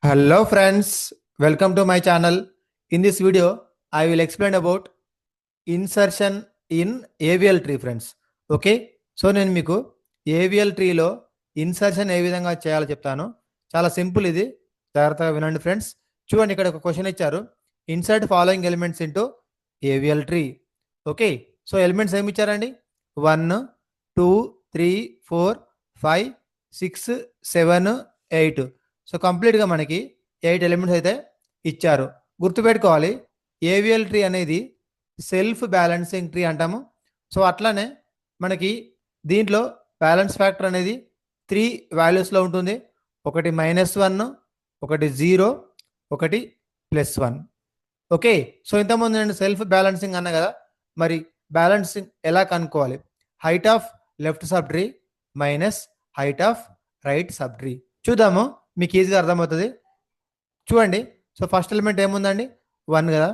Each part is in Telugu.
Hello friends, welcome to my channel. In this video, I will explain about insertion in AVL tree friends. Okay, so నేను మీకు AVL ట్రీలో ఇన్సర్షన్ ఏ విధంగా చేయాలో చెప్తాను. చాలా సింపుల్, ఇది జాగ్రత్తగా వినండి ఫ్రెండ్స్. చూడండి, ఇక్కడ ఒక క్వశ్చన్ ఇచ్చారు, insert following elements into AVL tree. Okay, so elements ఏమి ఇచ్చారండి? 1 2 3 4 5 6 7 8. సో కంప్లీట్గా మనకి 8 ఎలిమెంట్స్ అయితే ఇచ్చారు. గుర్తుపెట్టుకోవాలి, AVL ట్రీ అనేది సెల్ఫ్ బ్యాలెన్సింగ్ ట్రీ అంటాము. సో అట్లానే మనకి దీంట్లో బ్యాలెన్స్ ఫ్యాక్టర్ అనేది 3 వాల్యూస్లో ఉంటుంది. ఒకటి -1, ఒకటి 0, ఒకటి +1. ఓకే, సో ఇంతకుముందు నేను సెల్ఫ్ బ్యాలెన్సింగ్ అన్నా కదా, మరి బ్యాలెన్సింగ్ ఎలా కనుక్కోవాలి? Height of left sub tree minus height of right sub tree. చూద్దాము, మీకు ఈజీగా అర్థమవుతుంది. చూడండి, సో ఫస్ట్ ఎలిమెంట్ ఏముందండి? 1 కదా.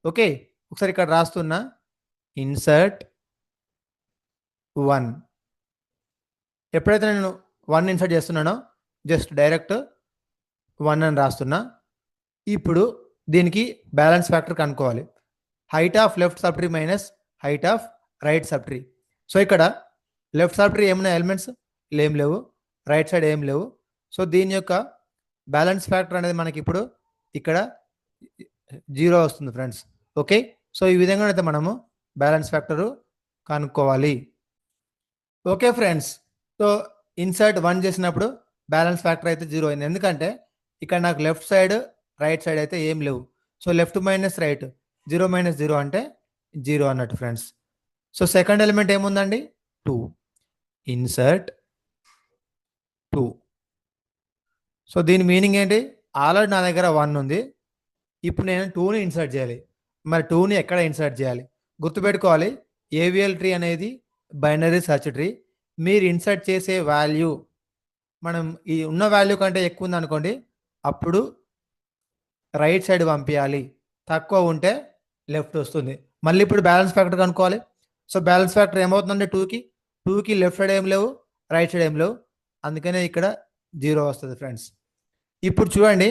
ఓకే, ఒకసారి ఇక్కడ రాస్తున్నా, ఇన్సర్ట్ 1. ఎప్పుడైతే నేను 1 ఇన్సర్ట్ చేస్తున్నానో జస్ట్ డైరెక్ట్ 1 అని రాస్తున్నా. ఇప్పుడు దీనికి బ్యాలెన్స్ ఫ్యాక్టర్ కనుక్కోవాలి. Height of left sub tree minus height of right sub tree. So ఇక్కడ లెఫ్ట్ సబ్ ట్రీ ఏమైనా ఎలిమెంట్స్ ఏం లేవు, రైట్ సైడ్ ఏం లేవు. సో దీని యొక్క బ్యాలెన్స్ ఫ్యాక్టర్ అనేది మనకి ఇప్పుడు ఇక్కడ 0 వస్తుంది ఫ్రెండ్స్. ఓకే, సో ఈ విధంగా అయితే మనము బ్యాలెన్స్ ఫ్యాక్టరు కనుక్కోవాలి. ఓకే ఫ్రెండ్స్, సో ఇన్సర్ట్ 1 చేసినప్పుడు బ్యాలెన్స్ ఫ్యాక్టర్ అయితే 0 అయింది. ఎందుకంటే ఇక్కడ నాకు లెఫ్ట్ సైడ్ రైట్ సైడ్ అయితే ఏం లేవు. సో లెఫ్ట్ మైనస్ రైట్, 0 - 0 అంటే 0 అన్నట్టు ఫ్రెండ్స్. సో సెకండ్ ఎలిమెంట్ ఏముందండి? 2. ఇన్సర్ట్ 2. సో దీని మీనింగ్ ఏంటి? ఆల్రెడీ నా దగ్గర 1 ఉంది, ఇప్పుడు నేను 2ని ఇన్సర్ట్ చేయాలి. మరి 2ని ఎక్కడ ఇన్సర్ట్ చేయాలి? గుర్తుపెట్టుకోవాలి, AVL ట్రీ అనేది బైనరీ సెర్చ్ ట్రీ. మీరు ఇన్సర్ట్ చేసే వాల్యూ మనం ఈ ఉన్న వాల్యూ కంటే ఎక్కువ ఉంది అనుకోండి, అప్పుడు రైట్ సైడ్ పంపించాలి. తక్కువ ఉంటే లెఫ్ట్ వస్తుంది. మళ్ళీ ఇప్పుడు బ్యాలెన్స్ ఫ్యాక్టర్ కనుక్కోవాలి. సో బ్యాలెన్స్ ఫ్యాక్టర్ ఏమవుతుందంటే 2కి లెఫ్ట్ సైడ్ ఏం లేవు, రైట్ సైడ్ ఏం లేవు, అందుకనే ఇక్కడ 0 వస్తుంది ఫ్రెండ్స్. ఇప్పుడు చూడండి,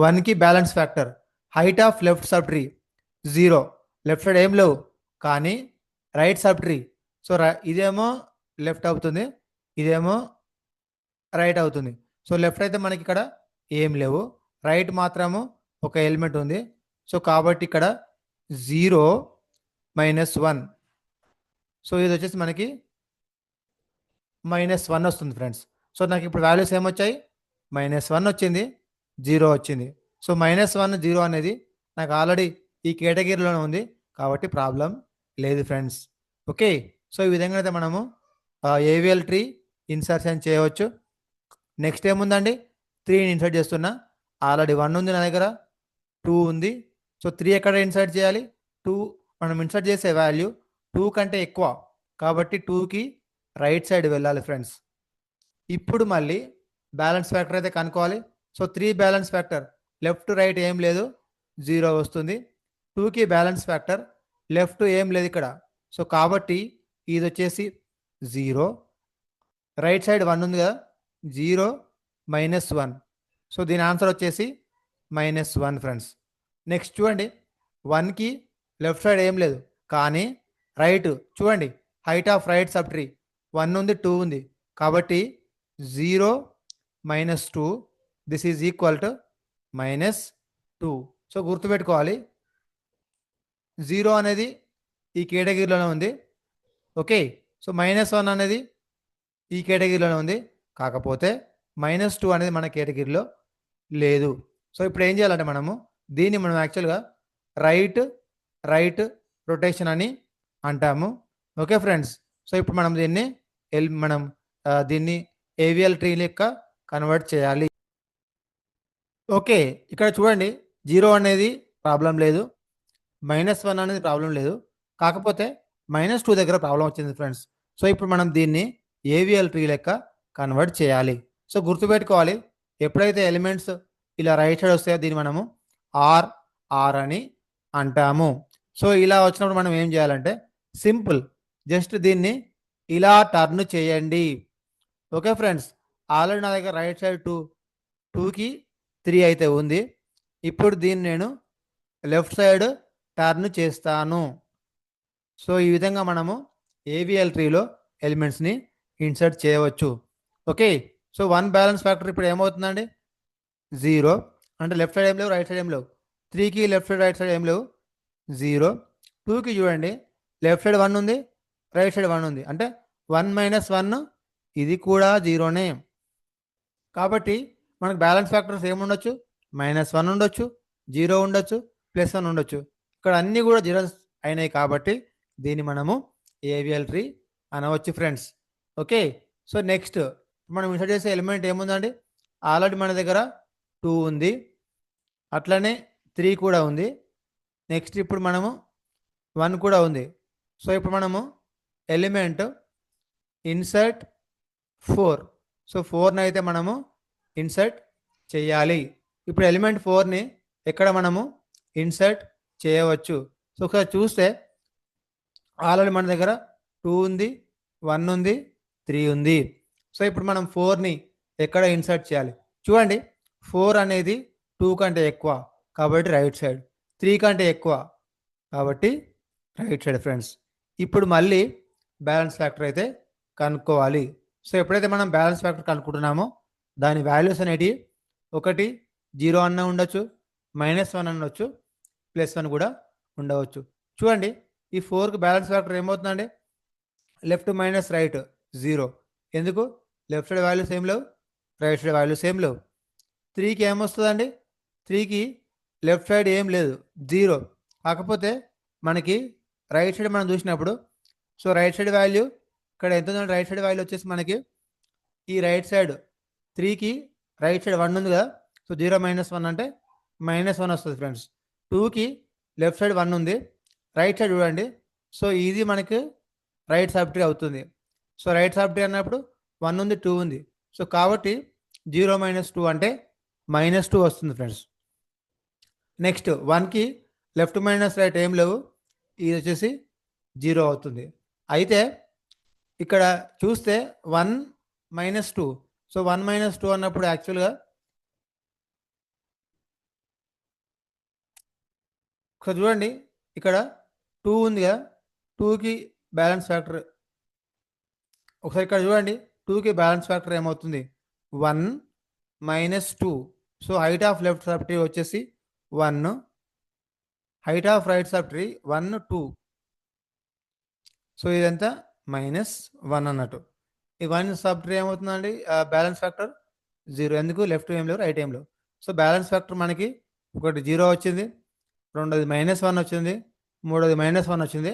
1కి balance factor height of left sub tree 0, left side ఏం లేవు, కానీ రైట్ సబ్ ట్రీ. సో ఇదేమో లెఫ్ట్ అవుతుంది, ఇదేమో రైట్ అవుతుంది. సో లెఫ్ట్ అయితే మనకి ఇక్కడ ఏం లేవు, రైట్ మాత్రము ఒక ఎలిమెంట్ ఉంది. సో కాబట్టి ఇక్కడ 0 - 1. సో ఇది వచ్చేసి మనకి -1 వస్తుంది ఫ్రెండ్స్. సో నాకు ఇప్పుడు వాల్యూస్ ఏమొచ్చాయి? -1 వచ్చింది, 0 వచ్చింది. సో -1 0 అనేది నాకు ఆల్రెడీ ఈ కేటగిరీలోనే ఉంది, కాబట్టి ప్రాబ్లం లేదు ఫ్రెండ్స్. ఓకే, సో ఈ విధంగా అయితే మనము AVL ట్రీ ఇన్సర్షన్ చేయవచ్చు. నెక్స్ట్ ఏముందండి? 3ని ఇన్సర్ట్ చేస్తున్నా. ఆల్రెడీ 1 ఉంది నా దగ్గర, 2 ఉంది. సో 3 ఎక్కడ ఇన్సర్ట్ చేయాలి? 2 మనం ఇన్సర్ట్ చేసే వాల్యూ 2 కంటే ఎక్కువ, కాబట్టి 2కి రైట్ సైడ్ వెళ్ళాలి ఫ్రెండ్స్. ఇప్పుడు మళ్ళీ బ్యాలెన్స్ ఫ్యాక్టర్ అయితే కనుక్కోవాలి. So 3 balance factor left right ఏం లేదు, 0 వస్తుంది. 2కి బ్యాలెన్స్ ఫ్యాక్టర్ లెఫ్ట్ ఏం లేదు ఇక్కడ, సో కాబట్టి ఇది వచ్చేసి 0. రైట్ సైడ్ 1 ఉంది కదా, 0 - 1. సో దీని ఆన్సర్ వచ్చేసి -1 ఫ్రెండ్స్. నెక్స్ట్ చూడండి, 1కి లెఫ్ట్ సైడ్ ఏం లేదు, కానీ రైట్ చూడండి, height of right sub tree 1 ఉంది, 2 ఉంది, కాబట్టి 0 - 2 this is equal to -2. So గుర్తుపెట్టుకోవాలి, 0 అనేది ఈ కేటగిరీలోనే ఉంది. ఓకే, సో -1 అనేది ఈ కేటగిరీలోనే ఉంది, కాకపోతే -2 అనేది మన కేటగిరీలో లేదు. సో ఇప్పుడు ఏం చేయాలంటే మనము దీన్ని మనం యాక్చువల్గా రైట్ రొటేషన్ అని అంటాము. ఓకే ఫ్రెండ్స్, సో ఇప్పుడు మనం దీన్ని AVL ట్రీ లెక్క కన్వర్ట్ చేయాలి. ఓకే, ఇక్కడ చూడండి, 0 అనేది ప్రాబ్లం లేదు, -1 అనేది ప్రాబ్లం లేదు, కాకపోతే -2 దగ్గర ప్రాబ్లం వచ్చింది ఫ్రెండ్స్. సో ఇప్పుడు మనం దీన్ని AVL ట్రీ లెక్క కన్వర్ట్ చేయాలి. సో గుర్తుపెట్టుకోవాలి, ఎప్పుడైతే ఎలిమెంట్స్ ఇలా రైట్ సైడ్ వస్తాయో దీన్ని మనము ఆర్ అని అంటాము. సో ఇలా వచ్చినప్పుడు మనం ఏం చేయాలంటే సింపుల్, జస్ట్ దీన్ని ఇలా టర్న్ చేయండి. ఓకే ఫ్రెండ్స్, ఆల్రెడీ నా దగ్గర రైట్ సైడ్ 2కి 3 అయితే ఉంది. ఇప్పుడు దీన్ని నేను లెఫ్ట్ సైడ్ టర్న్ చేస్తాను. సో ఈ విధంగా మనము ఏవిఎల్ ట్రీలో ఎలిమెంట్స్ని ఇన్సర్ట్ చేయవచ్చు. ఓకే. సో 1 బ్యాలెన్స్ ఫ్యాక్టర్ ఇప్పుడు ఏమవుతుందండి? 0. అంటే లెఫ్ట్ సైడ్ ఏం లేవు, రైట్ సైడ్ ఏం లేవు. 3కి లెఫ్ట్ సైడ్ రైట్ సైడ్ ఏం లేవు, 0. 2కి చూడండి, లెఫ్ట్ సైడ్ 1 ఉంది, రైట్ సైడ్ 1 ఉంది. అంటే 1 మైనస్ 1 ఇది కూడా 0నే. కాబట్టి మనకు బ్యాలెన్స్ ఫ్యాక్టర్స్ ఏముండొచ్చు? -1 ఉండొచ్చు, 0 ఉండొచ్చు, +1 ఉండొచ్చు. ఇక్కడ అన్నీ కూడా జీరోస్ అయినాయి కాబట్టి దీన్ని మనము ఏవిఎల్ ట్రీ అనవచ్చు ఫ్రెండ్స్. ఓకే. సో నెక్స్ట్ మనం ఇన్సర్ట్ చేసే ఎలిమెంట్ ఏముందండి? ఆల్రెడీ మన దగ్గర 2 ఉంది, అట్లనే 3 కూడా ఉంది. నెక్స్ట్ ఇప్పుడు మనము 1 కూడా ఉంది. సో ఇప్పుడు మనము ఎలిమెంట్ ఇన్సర్ట్ 4. సో 4ని అయితే మనము ఇన్సర్ట్ చేయాలి. ఇప్పుడు ఎలిమెంట్ 4ని ఎక్కడ మనము ఇన్సర్ట్ చేయవచ్చు? సో ఒకసారి చూస్తే ఆల్రెడీ మన దగ్గర 2 ఉంది, 1 ఉంది, 3 ఉంది. సో ఇప్పుడు మనం 4ని ఎక్కడ ఇన్సర్ట్ చేయాలి? చూడండి, 4 అనేది 2 కంటే ఎక్కువ కాబట్టి రైట్ సైడ్, 3 కంటే ఎక్కువ కాబట్టి రైట్ సైడ్ ఫ్రెండ్స్. ఇప్పుడు మళ్ళీ బ్యాలెన్స్ ఫ్యాక్టర్ అయితే కనుక్కోవాలి. సో ఎప్పుడైతే మనం బ్యాలెన్స్ ఫ్యాక్టర్ కనుక్కుంటున్నామో దాని వాల్యూస్ అనేటివి 1, 0 అన్న ఉండొచ్చు, -1 అనొచ్చు, +1 కూడా ఉండవచ్చు. చూడండి, ఈ 4కి బ్యాలెన్స్ ఫ్యాక్టర్ ఏమవుతుందండి? Left minus right 0. ఎందుకు? లెఫ్ట్ సైడ్ వాల్యూస్ ఏం లేవు, రైట్ సైడ్ వాల్యూస్ ఏం లేవు. 3కి ఏమొస్తుందండి? 3కి లెఫ్ట్ సైడ్ ఏం లేదు, 0. కాకపోతే మనకి రైట్ సైడ్ మనం చూసినప్పుడు, సో రైట్ సైడ్ వాల్యూ ఇక్కడ ఎంత ఉందంటే, రైట్ సైడ్ వాల్యూ వచ్చేసి మనకి ఈ రైట్ సైడ్ 3కి రైట్ సైడ్ 1 ఉంది కదా. సో 0 - 1 అంటే -1 వస్తుంది ఫ్రెండ్స్. 2కి లెఫ్ట్ సైడ్ 1 ఉంది, రైట్ సైడ్ చూడండి. సో ఇది మనకి రైట్ సబ్ ట్రీ అవుతుంది. సో రైట్ సబ్ ట్రీ అన్నప్పుడు 1 ఉంది, 2 ఉంది. సో కాబట్టి 0 - 2 అంటే -2 వస్తుంది ఫ్రెండ్స్. నెక్స్ట్ 1కి లెఫ్ట్ మైనస్ రైట్ ఏం లేవు, ఇది వచ్చేసి 0 అవుతుంది. అయితే ఇక్కడ చూస్తే 1 - 2. సో 1 - 2 అన్నప్పుడు యాక్చువల్గా ఇక్కడ చూడండి, ఇక్కడ 2 ఉంది కదా, 2కి బ్యాలెన్స్ ఫ్యాక్టర్ ఒకసారి ఇక్కడ చూడండి, 2కి బ్యాలెన్స్ ఫ్యాక్టర్ ఏమవుతుంది? 1 - 2. So height of left sub tree వచ్చేసి 1, height of right sub tree 1, 2. So ఇదంతా -1 అన్నట్టు. ఈ 1 సబ్ ట్రీ ఏమవుతుందండి? Balance factor 0. ఎందుకు? లెఫ్ట్ ఏం లేవు, రైట్ ఏం లేవు. సో బ్యాలెన్స్ ఫ్యాక్టర్ మనకి ఒకటి 0 వచ్చింది, రెండోది -1 వచ్చింది, మూడోది -1 వచ్చింది,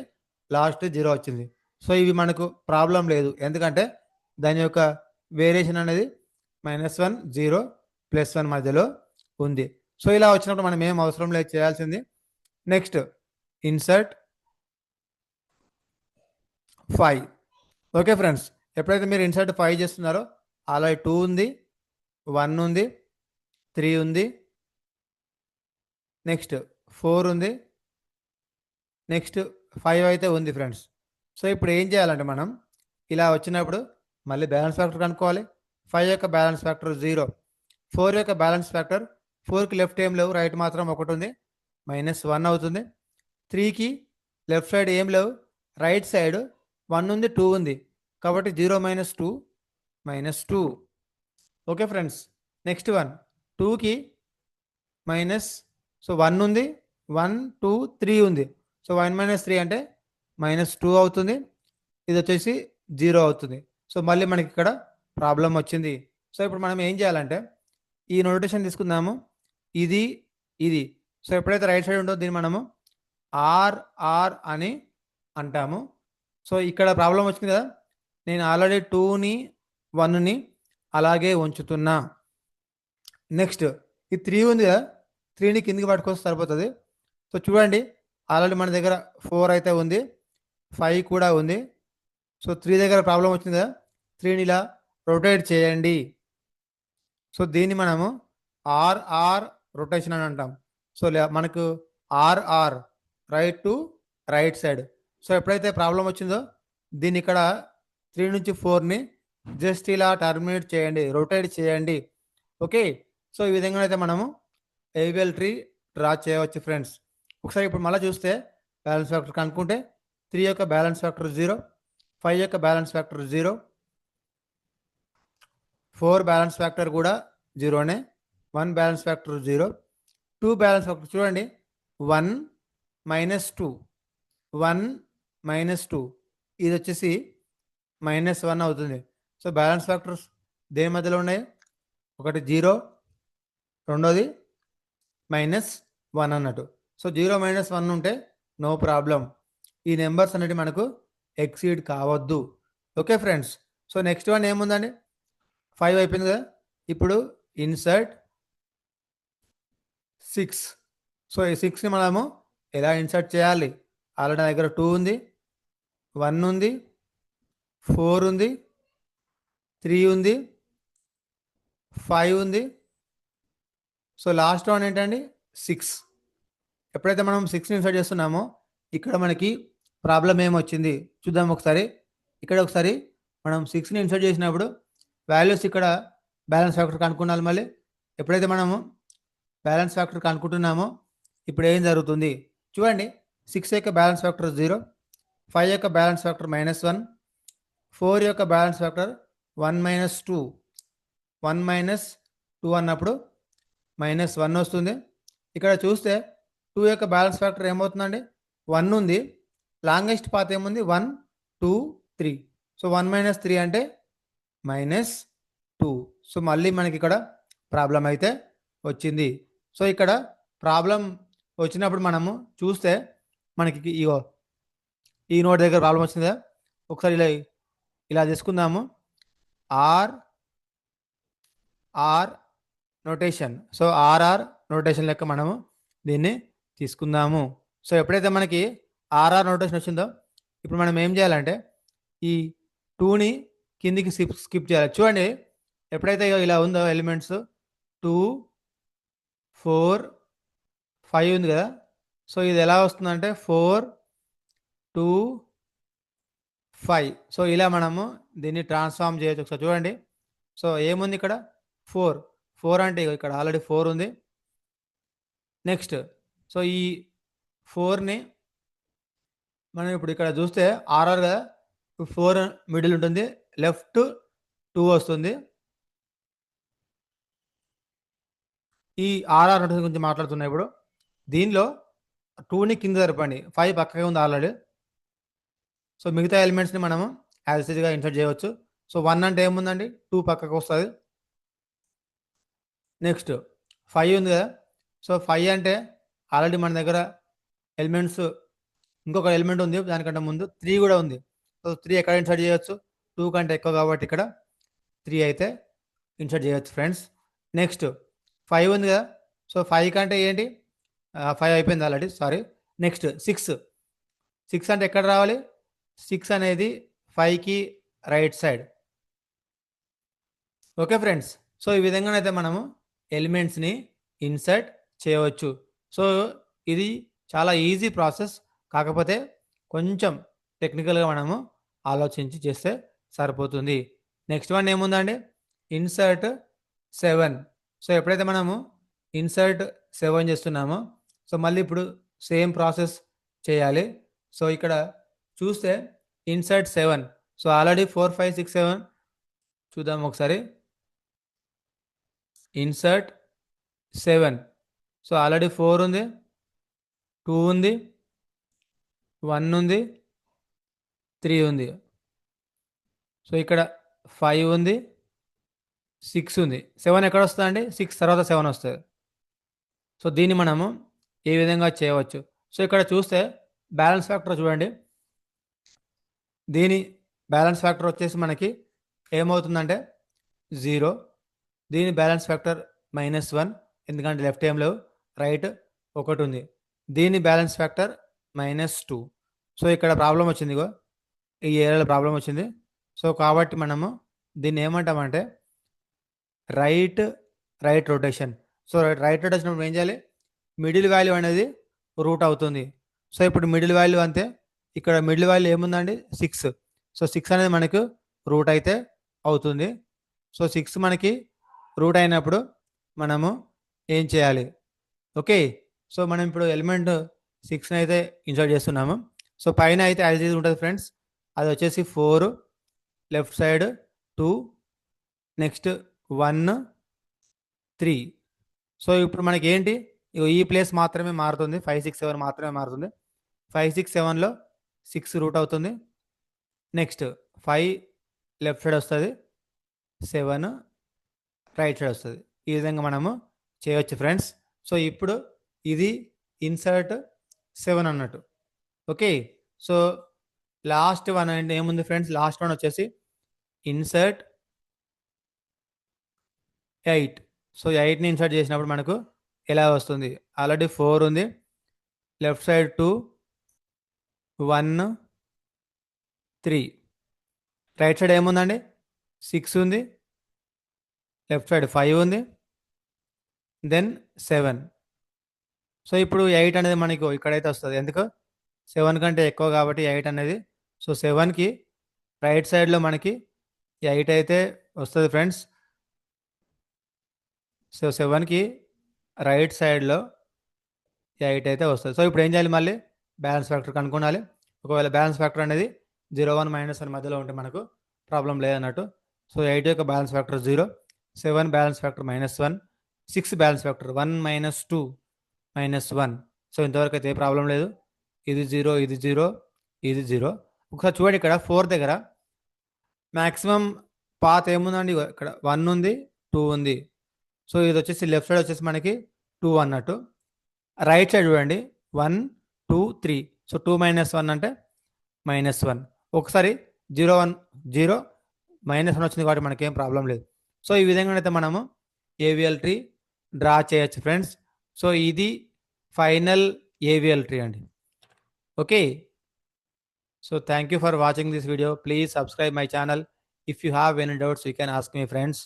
లాస్ట్ 0 వచ్చింది. సో ఇవి మనకు ప్రాబ్లం లేదు, ఎందుకంటే దాని యొక్క వేరియేషన్ అనేది -1, 0, +1 మధ్యలో ఉంది. సో ఇలా వచ్చినప్పుడు మనం ఏం అవసరం లేదు చేయాల్సింది. Next insert 5. ఓకే ఫ్రెండ్స్, ఎప్పుడైతే మీరు ఇన్సర్ట్ 5 చేస్తున్నారో అలా 2 ఉంది, 1 ఉంది, 3 ఉంది, నెక్స్ట్ 4 ఉంది, నెక్స్ట్ 5 అయితే ఉంది ఫ్రెండ్స్. సో ఇప్పుడు ఏం చేయాలంటే మనం ఇలా వచ్చినప్పుడు మళ్ళీ బ్యాలెన్స్ ఫ్యాక్టర్ కనుక్కోవాలి. 5 యొక్క బ్యాలెన్స్ ఫ్యాక్టర్ 0. 4 యొక్క బ్యాలెన్స్ ఫ్యాక్టర్, 4కి లెఫ్ట్ ఏం లేవు, రైట్ మాత్రం ఒకటి ఉంది, -1 అవుతుంది. 3కి లెఫ్ట్ సైడ్ ఏం లేవు, రైట్ సైడ్ 1 ఉంది, 2 ఉంది, కాబట్టి 0 - 2 -2. Okay friends. నెక్స్ట్ 1, 2కి సో 1 ఉంది, 1, 2, 3 ఉంది. సో 1 - 3 అంటే -2 అవుతుంది, ఇది వచ్చేసి 0 అవుతుంది. సో మళ్ళీ మనకి ఇక్కడ ప్రాబ్లం వచ్చింది. సో ఇప్పుడు మనం ఏం చేయాలంటే ఈ నోటేషన్ తీసుకుందాము, ఇది ఇది. సో ఎప్పుడైతే రైట్ సైడ్ ఉంటుందో దీన్ని మనము ఆర్ అని అంటాము. సో ఇక్కడ ప్రాబ్లం వచ్చింది కదా, నేను ఆల్రెడీ 2ని 1ని అలాగే ఉంచుతున్నా. నెక్స్ట్ ఈ 3 ఉంది కదా, 3ని కిందికి పట్టుకొస్తే సరిపోతుంది. సో చూడండి, ఆల్రెడీ మన దగ్గర 4 అయితే ఉంది, 5 కూడా ఉంది. సో 3 దగ్గర ప్రాబ్లం వచ్చింది కదా, 3ని ఇలా రొటేట్ చేయండి. సో దీన్ని మనము ఆర్ రొటేషన్ అని అంటాం. సో మనకు R right to right side. So ఎప్పుడైతే ప్రాబ్లం వచ్చిందో దీన్ని ఇక్కడ 3 నుంచి 4ని జస్ట్ ఇలా టర్మినేట్ చేయండి, రొటేట్ చేయండి. ఓకే. సో ఈ విధంగా అయితే మనము ఏబిఎల్ ట్రీ డ్రా చేయవచ్చు ఫ్రెండ్స్. ఒకసారి ఇప్పుడు మళ్ళీ చూస్తే బ్యాలెన్స్ ఫ్యాక్టర్ కనుక్కుంటే 3 యొక్క బ్యాలెన్స్ ఫ్యాక్టర్ 0, 5 యొక్క బ్యాలెన్స్ ఫ్యాక్టర్ 0, 4 బ్యాలెన్స్ ఫ్యాక్టర్ కూడా 0నే, 1 బ్యాలెన్స్ ఫ్యాక్టర్ 0, 2 బ్యాలెన్స్ ఫ్యాక్టర్ చూడండి 1 - 2, 1 - 2 ఇది వచ్చేసి -1 అవుతుంది. సో బ్యాలెన్స్ ఫ్యాక్టర్స్ దేని మధ్యలో ఉన్నాయి? ఒకటి 0, రెండోది -1 అన్నట్టు. సో 0 - 1 ఉంటే నో ప్రాబ్లం. ఈ నెంబర్స్ అనేవి మనకు ఎక్సీడ్ కావద్దు. Okay friends. So next one ఏముందండి? 5 అయిపోయింది కదా. ఇప్పుడు ఇన్సర్ట్ 6. సో ఈ 6ని మనము ఎలా ఇన్సర్ట్ చేయాలి? ఆల్రెడీ నా దగ్గర 2 ఉంది, 1 ఉంది, 4 ఉంది, 3 ఉంది, 5 ఉంది. సో లాస్ట్ వన్ ఏంటండి? 6. ఎప్పుడైతే మనం 6ని ఇన్సర్ట్ చేస్తున్నామో ఇక్కడ మనకి ప్రాబ్లం ఏమొచ్చింది చూద్దాం ఒకసారి. ఇక్కడ ఒకసారి మనం 6ని ఇన్సర్ట్ చేసినప్పుడు వాల్యూస్ ఇక్కడ బ్యాలెన్స్ ఫ్యాక్టర్ కనుక్కున్నాలి. మళ్ళీ ఎప్పుడైతే మనము బ్యాలెన్స్ ఫ్యాక్టర్ కనుక్కుంటున్నామో ఇప్పుడు ఏం జరుగుతుంది చూడండి. 6 యొక్క బ్యాలెన్స్ ఫ్యాక్టర్ 0, 5 యొక్క బ్యాలెన్స్ ఫ్యాక్టర్ -1, 4 యొక్క బ్యాలెన్స్ ఫ్యాక్టర్ 1 - 2, 1 - 2 అన్నప్పుడు -1 వస్తుంది. ఇక్కడ చూస్తే 2 యొక్క బ్యాలెన్స్ ఫ్యాక్టర్ ఏమవుతుందండి? 1 ఉంది. లాంగెస్ట్ పాత్ ఏముంది? 1, 2, 3. సో 1 - 3 అంటే -2. సో మళ్ళీ మనకి ఇక్కడ ప్రాబ్లం అయితే వచ్చింది. సో ఇక్కడ ప్రాబ్లం వచ్చినప్పుడు మనము చూస్తే మనకి ఈ నోట్ దగ్గర ప్రాబ్లం వచ్చిందా? ఒకసారి ఇలా తీసుకుందాము. R notation. So RR notation లెక్క మనము దీన్ని తీసుకుందాము. సో ఎప్పుడైతే మనకి ఆర్ఆర్ నోటేషన్ వచ్చిందో ఇప్పుడు మనం ఏం చేయాలంటే ఈ 2ని కిందికి స్కిప్ చేయాలి. చూడండి ఎప్పుడైతే ఇలా ఉందో ఎలిమెంట్స్ 2, 4, 5 ఉంది కదా. సో ఇది ఎలా వస్తుందంటే 4, 2, 5. సో ఇలా మనము దీన్ని ట్రాన్స్ఫార్మ్ చేయొచ్చు. ఒకసారి చూడండి. సో ఏముంది ఇక్కడ? 4 అంటే ఇక్కడ ఆల్రెడీ 4 ఉంది. నెక్స్ట్ సో ఈ 4ని మనం ఇప్పుడు ఇక్కడ చూస్తే ఆర్ఆర్ కదా, 4 మిడిల్ ఉంటుంది, లెఫ్ట్ 2 వస్తుంది. ఈ ఆర్ఆర్ నోటేషన్ గురించి మాట్లాడుతున్నా. ఇప్పుడు దీనిలో 2ని కింద జరపండి, 5 పక్కగా ఉంది ఆల్రెడీ. సో మిగతా ఎలిమెంట్స్ని మనము యాజ్ ఈజ్గా ఇన్సర్ట్ చేయవచ్చు. సో 1 అంటే ఏముందండి? 2 పక్కకు వస్తుంది. నెక్స్ట్ 5 ఉంది కదా. సో 5 అంటే ఆల్రెడీ మన దగ్గర ఎలిమెంట్స్ ఇంకొక ఎలిమెంట్ ఉంది, దానికంటే ముందు 3 కూడా ఉంది. సో 3 ఎక్కడ ఇన్సర్ట్ చేయొచ్చు? 2 కంటే ఎక్కువ కాబట్టి ఇక్కడ 3 అయితే ఇన్సర్ట్ చేయొచ్చు ఫ్రెండ్స్. నెక్స్ట్ 5 ఉంది కదా. సో 5 కంటే ఏంటి? 5 అయిపోయింది ఆల్రెడీ, సారీ. నెక్స్ట్ 6 అంటే ఎక్కడ రావాలి? 6 అనేది 5కి right side. Okay friends. So ఈ విధంగానైతే మనము ఎలిమెంట్స్ని ఇన్సర్ట్ చేయవచ్చు. సో ఇది చాలా ఈజీ ప్రాసెస్, కాకపోతే కొంచెం టెక్నికల్గా మనము ఆలోచించి చేస్తే సరిపోతుంది. నెక్స్ట్ వన్ ఏముందండి? ఇన్సర్ట్ 7. సో ఎప్పుడైతే మనము ఇన్సర్ట్ 7 చేస్తున్నామో సో మళ్ళీ ఇప్పుడు సేమ్ ప్రాసెస్ చేయాలి. సో ఇక్కడ చూస్తే ఇన్సర్ట్ 7. సో ఆల్రెడీ 4, 5, 6, 7 చూద్దాం ఒకసారి. ఇన్సర్ట్ 7. సో ఆల్రెడీ 4 ఉంది, 2 ఉంది, 1 ఉంది, 3 ఉంది. సో ఇక్కడ 5 ఉంది, 6 ఉంది. 7 ఎక్కడ వస్తుందండి? 6 తర్వాత 7 వస్తుంది. సో దీన్ని మనము ఏ విధంగా చేయవచ్చు? సో ఇక్కడ చూస్తే బ్యాలెన్స్ ఫ్యాక్టర్ చూడండి. దీని బ్యాలెన్స్ ఫ్యాక్టర్ వచ్చేసి మనకి ఏమవుతుందంటే 0. దీని బ్యాలెన్స్ ఫ్యాక్టర్ -1, ఎందుకంటే లెఫ్ట్ ఏం లేవు, రైట్ 1 ఉంది. దీని బ్యాలెన్స్ ఫ్యాక్టర్ -2. సో ఇక్కడ ప్రాబ్లం వచ్చింది, ఈ ఏరియాలో ప్రాబ్లం వచ్చింది. సో కాబట్టి మనము దీన్ని ఏమంటామంటే right rotation. So right rotation ఏం చేయాలి? మిడిల్ వాల్యూ అనేది రూట్ అవుతుంది. సో ఇప్పుడు మిడిల్ వాల్యూ అంతే, ఇక్కడ మిడిల్ వాల్యూ ఏముందండి? 6. సో 6 అనేది మనకు రూట్ అయితే అవుతుంది. సో 6 మనకి రూట్ అయినప్పుడు మనము ఏం చేయాలి? ఓకే. సో, మనం ఇప్పుడు ఎలిమెంట్ 6ని అయితే ఇన్సర్ట్ చేస్తున్నాము. సో, పైన అయితే యాజ్ ఇట్ ఈజ్ ఉంటది ఫ్రెండ్స్. అది వచ్చేసి 4, లెఫ్ట్ సైడ్ 2, నెక్స్ట్ 1, 3. సో, ఇప్పుడు మనకేంటి? ఇగో ఈ ప్లేస్ మాత్రమే మారుతుంది. 5, 6, 7 మాత్రమే మారుతుంది. 5, 6, 7లో 6 రూట్ అవుతుంది. నెక్స్ట్ 5 లెఫ్ట్ సైడ్ వస్తది. 7 రైట్ సైడ్ వస్తది. ఈ విధంగా మనము చేయొచ్చు ఫ్రెండ్స్. సో, ఇప్పుడు ఇది ఇన్సర్ట్ 7 అన్నట్టు. ఓకే. సో, లాస్ట్ వన్ అంటే ఏముంది ఫ్రెండ్స్? లాస్ట్ వన్ వచ్చేసి ఇన్సర్ట్ 8. సో, 8ని ఇన్సర్ట్ చేసినప్పుడు మనకు ఎలా వస్తుంది? ఆల్రెడీ 4 ఉంది. Left side 2, 1, 3. రైట్ సైడ్ ఏముందండి? 6 ఉంది. లెఫ్ట్ సైడ్ 5 ఉంది. దెన్ 7. సో, ఇప్పుడు 8 అనేది మనకు ఇక్కడైతే వస్తది. ఎందుకు? 7 కంటే ఎక్కువ కాబట్టి 8 అనేది. సో, 7కి రైట్ సైడ్‌లో మనకి 8 అయితే వస్తది ఫ్రెండ్స్. సో, 7కి రైట్ సైడ్‌లో 8 అయితే వస్తది. సో, ఇప్పుడు ఏం చేయాలి మళ్ళీ? బ్యాలెన్స్ ఫ్యాక్టర్ కనుక్కోనాలి. ఒకవేళ బ్యాలెన్స్ ఫ్యాక్టర్ అనేది 0, 1, -1 మధ్యలో ఉంటే మనకు ప్రాబ్లమ్ లేదన్నట్టు. సో, 8 యొక్క balance factor 0, 7 balance factor -1, 6 balance factor 1, -2, -1. So, ఇంతవరకు అయితే ఏ ప్రాబ్లమ్ లేదు. ఇది 0, ఇది 0, ఇది 0. ఒకసారి చూడండి ఇక్కడ 4 దగ్గర మాక్సిమం పాత్ ఏముందండి? ఇగో ఇక్కడ 1 ఉంది, 2 ఉంది. సో, ఇది వచ్చేసి లెఫ్ట్ సైడ్ వచ్చేసి మనకి 2 అన్నట్టు. రైట్ సైడ్ చూడండి 1, 2, 3. సో, 2 - 1 అంటే -1. ఒకసారి 0, 1, 0, -1 వచ్చింది కాబట్టి మనకేం ప్రాబ్లం లేదు. సో, ఈ విధంగా అయితే మనము ఏవిఎల్ ట్రీ డ్రా చేయొచ్చు ఫ్రెండ్స్. సో, ఇది ఫైనల్ ఏవిఎల్ ట్రీ అండి. Okay. So, thank you for watching this video. Please subscribe my channel. If you have any doubts, you can ask me, friends.